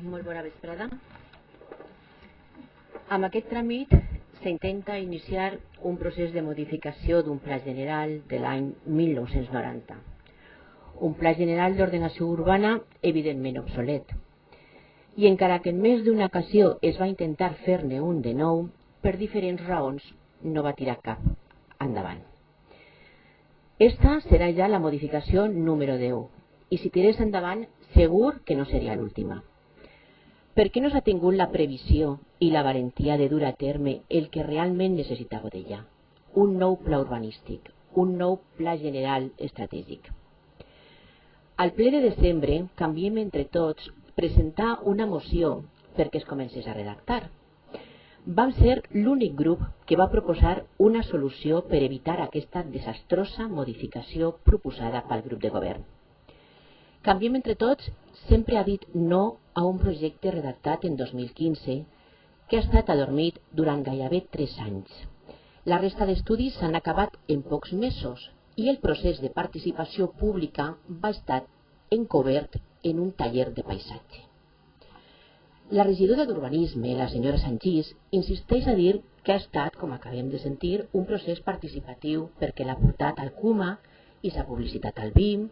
Molt bona vesprada. Amb aquest tràmit s'intenta iniciar un procés de modificació d'un Pla General de l'any 1990. Un Pla General d'Ordenació Urbana evidentment obsolet. I encara que en més d'una ocasió es va intentar fer-ne un de nou, per diferents raons no va tirar cap endavant. Esta serà ja la modificació número 10 i si tirés endavant segur que no seria l'última. Per què no s'ha tingut la previsió i la valentia de dur a terme el que realment necessita Godella? Un nou pla urbanístic, un nou pla general estratègic. Al ple de desembre canviem entre tots presentar una moció perquè es comencés a redactar. Vam ser l'únic grup que va proposar una solució per evitar aquesta desastrosa modificació proposada pel grup de govern. Canviem entre tots sempre ha dit no a un projecte redactat en 2015 que ha estat adormit durant gairebé 3 anys. La resta d'estudis s'han acabat en pocs mesos i el procés de participació pública va estar encobert en un taller de paisatge. La regidora d'Urbanisme, la senyora Sanchís, insisteix a dir que ha estat, com acabem de sentir, un procés participatiu perquè l'ha portat al CUMA i s'ha publicitat al BIM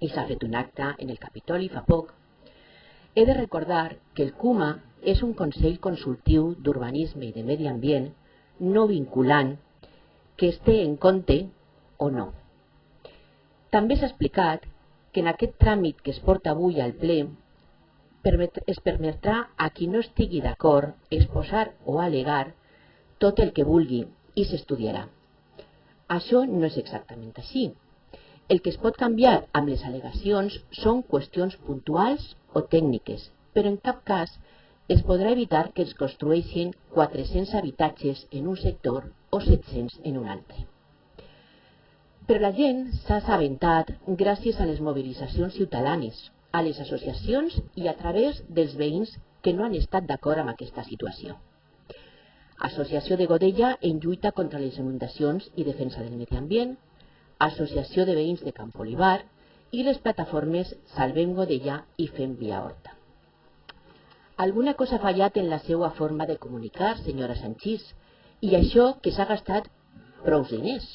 i s'ha fet un acte en el Capitoli fa poc. He de recordar que el CUMA és un Consell Consultiu d'Urbanisme i de Medi Ambient no vinculant que es té en compte o no. També s'ha explicat que en aquest tràmit que es porta avui al ple es permetrà a qui no estigui d'acord exposar o al·legar tot el que vulgui i s'estudiarà. Això no és exactament així. El que es pot canviar amb les al·legacions són qüestions puntuals o tècniques, però en cap cas es podrà evitar que es construeixin 400 habitatges en un sector o 700 en un altre. Però la gent s'ha assabentat gràcies a les mobilitzacions ciutadanes, a les associacions i a través dels veïns que no han estat d'acord amb aquesta situació. Associació de Godella en lluita contra les inundacions i defensa del medi ambient, Associació de Veïns de Camp Olivar i les plataformes Salvem Godella i Fem Via Horta. Alguna cosa ha fallat en la seva forma de comunicar, senyora Sanchís, i això que s'ha gastat prou diners.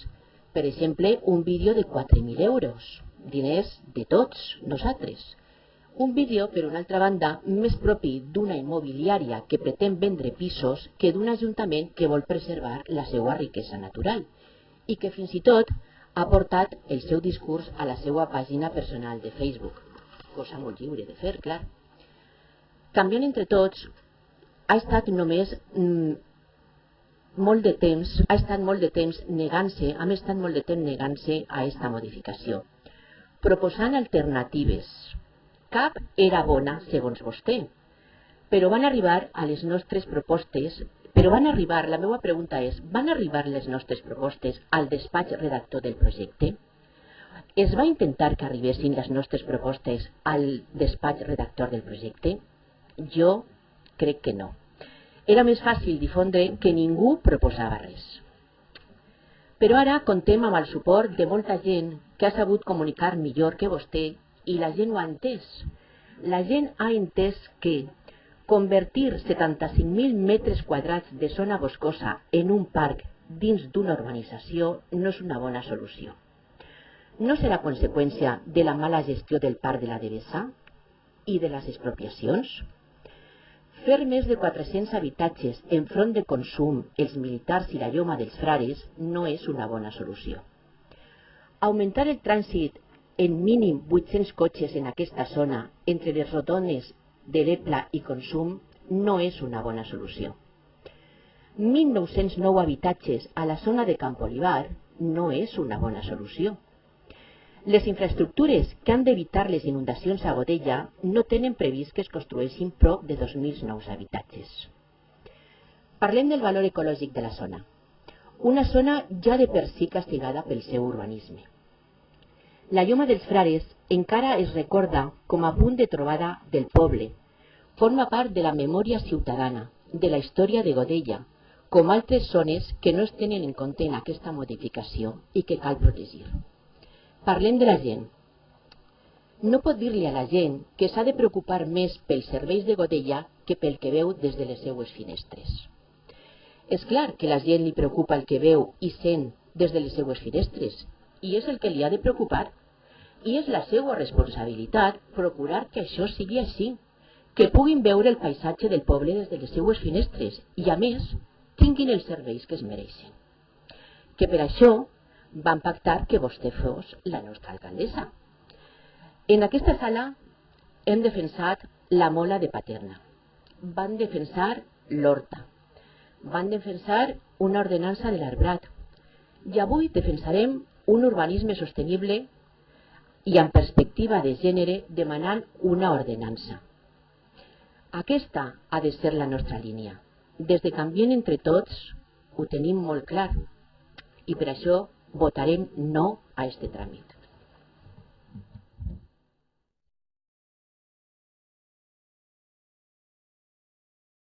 Per exemple, un vídeo de 4.000 euros, diners de tots nosaltres. Un vídeo, per una altra banda, més propi d'una immobiliària que pretén vendre pisos que d'un ajuntament que vol preservar la seva riquesa natural i que fins i tot ha portat el seu discurs a la seva pàgina personal de Facebook, cosa molt lliure de fer, clar. Canviant entre tots ha estat només molt de temps negant-se a aquesta modificació, proposant alternatives. Cap era bona segons vostè, però van arribar les nostres propostes, la meva pregunta és, van arribar les nostres propostes al despatx redactor del projecte? Es va intentar que arribessin les nostres propostes al despatx redactor del projecte? Jo crec que no. Era més fàcil difondre que ningú proposava res. Però ara comptem amb el suport de molta gent que ha sabut comunicar millor que vostè i la gent ho ha entès. La gent ha entès que convertir 75.000 metres quadrats de zona boscosa en un parc dins d'una urbanització no és una bona solució. No serà conseqüència de la mala gestió del parc de la Devesa i de les expropiacions? Fer més de 400 habitatges enfront de consum, els militars i la lloma dels frares no és una bona solució. Augmentar el trànsit en mínim 800 cotxes en aquesta zona entre les rotondes de l'Epla i Consum no és una bona solució. 1.909 habitatges a la zona de Camp Olivar no és una bona solució. Les infraestructures que han d'evitar les inundacions a Godella no tenen previst que es construeixin prop de 2.000 nous habitatges. Parlem del valor ecològic de la zona. Una zona ja de per si castigada pel seu urbanisme. La lloma dels frares encara es recorda com a punt de trobada del poble. Forma part de la memòria ciutadana, de la història de Godella, com altres zones que no es tenen en compte en aquesta modificació i que cal protegir. Parlem de la gent. no pot dir-li a la gent que s'ha de preocupar més pels serveis de Godella que pel que veu des de les seues finestres. És clar que a la gent li preocupa el que veu i sent des de les seues finestres, i és el que li ha de preocupar. I és la seva responsabilitat procurar que això sigui així, que puguin veure el paisatge del poble des de les seues finestres i, a més, tinguin els serveis que es mereixen. Que per això vam pactar que vostè fos la nostra alcaldessa. En aquesta sala hem defensat la Mola de Paterna, van defensar l'Horta, van defensar una ordenança de l'Arbrat i avui defensarem un urbanisme sostenible i amb perspectiva de gènere demanant una ordenança. Aquesta ha de ser la nostra línia. Des de Canviem Entre Tots ho tenim molt clar i per això votarem no a este tràmit.